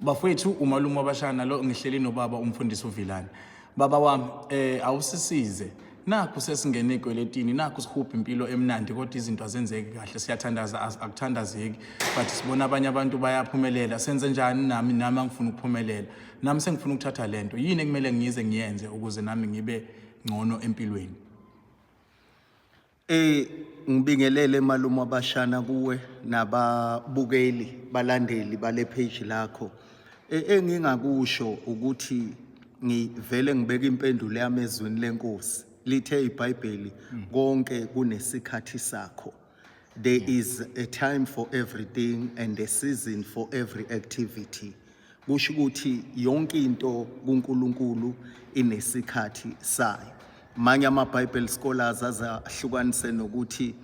Bafowethu umalume wabashana lo ngihleli nobaba umfundisi uVilana. Baba wami awusisize. Nakho sesingene ekweletini, nakho sihupha impilo emnandi kodwa izinto azenzeki kahle. Siyathandaza akuthandazeki. But sibona abanye abantu bayaphumelela. Senze njani nami angifuna ukuphumelela. Nami sengifuna ukuthatha lento. Yini ekumele ngize ngiyenze ukuze nami ngibe ngcono empilweni? Ngibingelele malume wabashana kuwe nababukeli balandeli bale page lakho. Engingakusho ukuthi ngivele ngibeka impendulo yami ezweni lenkosi. Lithe iBhayibheli konke kunesikhathi sakho. There is a time for everything and a season for every activity. Kusho ukuthi yonke into kuNkulunkulu inesikhathi sayo. Manye ama-Bible scholars azahlukanise nokuthi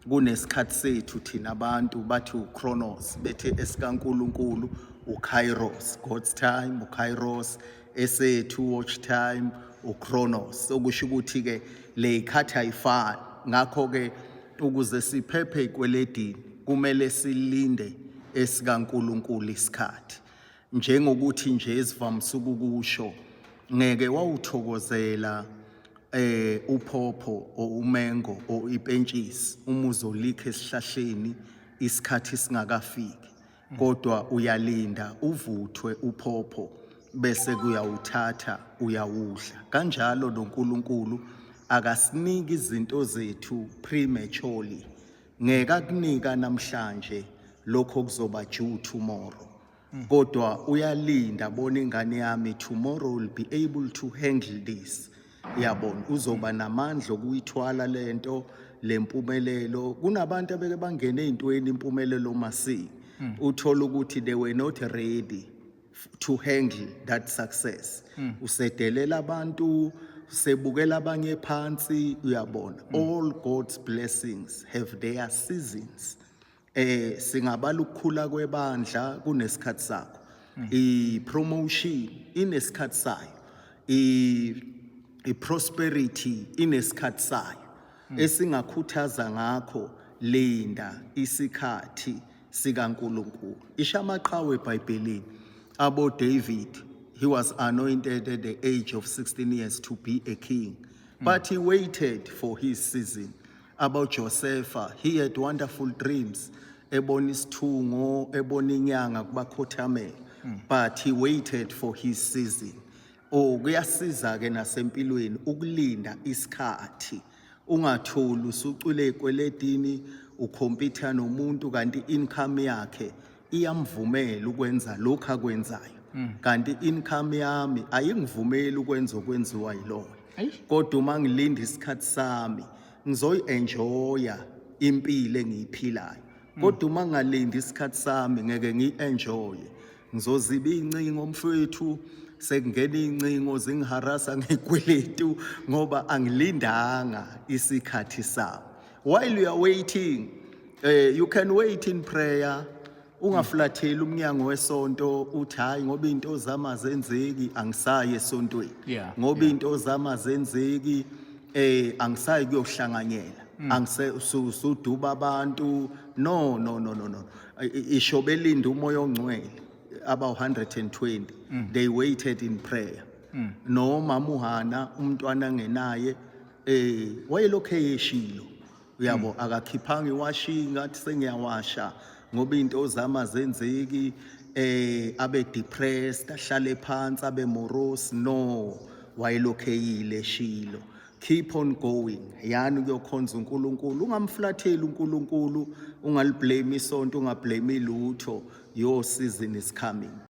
kunesikhathi sethu thina abantu bathi uChronos, bethe esikaNkulunkulu uKairos, God's time uKairos, esethu watch time uChronos. Okusho ukuthi ke le ikhathi ayifani. Ngakho ke ukuze siphephe ekweledini kumele silinde esikaNkulunkulu isikhathi. Njengokuthi nje esivamise ukukusho, ngeke wawuthokozela uphopho umengo ipentshisi uma uzolikha esihlahleni isikhathi singakafiki, kodwa uyalinda uvuthwe uphopho bese kuyawuthatha uyawudla. Kanjalo noNkulunkulu akasiniki izinto zethu prematurely. Ngeke akunika namhlanje lokho kuzoba due tomorrow, kodwa uyalinda bona ingane yami tomorrow will be able to handle this. Yabona uzoba namandla okuyithwala lento lempumelelo. Kunabantu abeke bangene ezintweni impumelelo masini, uthola ukuthi they were not ready to handle that success. Usedelela abantu, sebukela abanye phansi, uyabona. All God's blessings have their seasons. Singabala ukukhula kwebandla kunesikhathi sakho. I-promotion inesikhathi sayo. I-prosperity inesikhathi sayo. Esingakhuthaza ngakho linda isikhathi sikaNkulunkulu. Ishamaqhawe eBhayibhelini abo David, he was anointed at the age of 16 years to be a king, but he waited for his season. About Joseph, he had wonderful dreams, ebona isithungo, ebona inyanga kubakhothamela, but he waited for his season. Kuyasiza ke nasempilweni ukulinda isikhathi. Ungatholi usucule ekweledini ukhompyutha nomuntu kanti income yakhe iyamvumela ukwenza lokho akwenzayo. Kanti income yami ayingivumeli ukwenza okwenziwa yilona. Kodwa uma ngilinda isikhathi sami ngizoyi-enjoya impilo engiyiphilayo. Kodwa uma ngalindi isikhathi sami ngeke ngiyi-enjoye. Ngizoziba iy'ncingo mfowethu, sekungena iy'ncingo zingiharasa ngekweletu ngoba angilindanga isikhathi sami. While you are waiting, you can wait in prayer. Ungaflatheli umnyango wesonto uthi hayi ngoba into zami azenzeki angisayi esontweni. Ngoba into zami azenzeki angisayi kuyohlanganyela. Angisuduba abantu. No. Ishobe linda umoya ongcwele about 120. They waited in prayer. No mama uHana umntwana ngenaye wayelokhe yeshilo. Uyabo akakhiphanga iwashing ngathi sengiyawasha ngoba into zami azenzeki, abe depressed, ahlale phansi, abe morose. No, wayelokhe yile shilo. Keep on going. Yani ukuyokhonza uNkulunkulu. Ungamflatheli uNkulunkulu, ungaliblame isonto, ungablame ilutho. Your season is coming.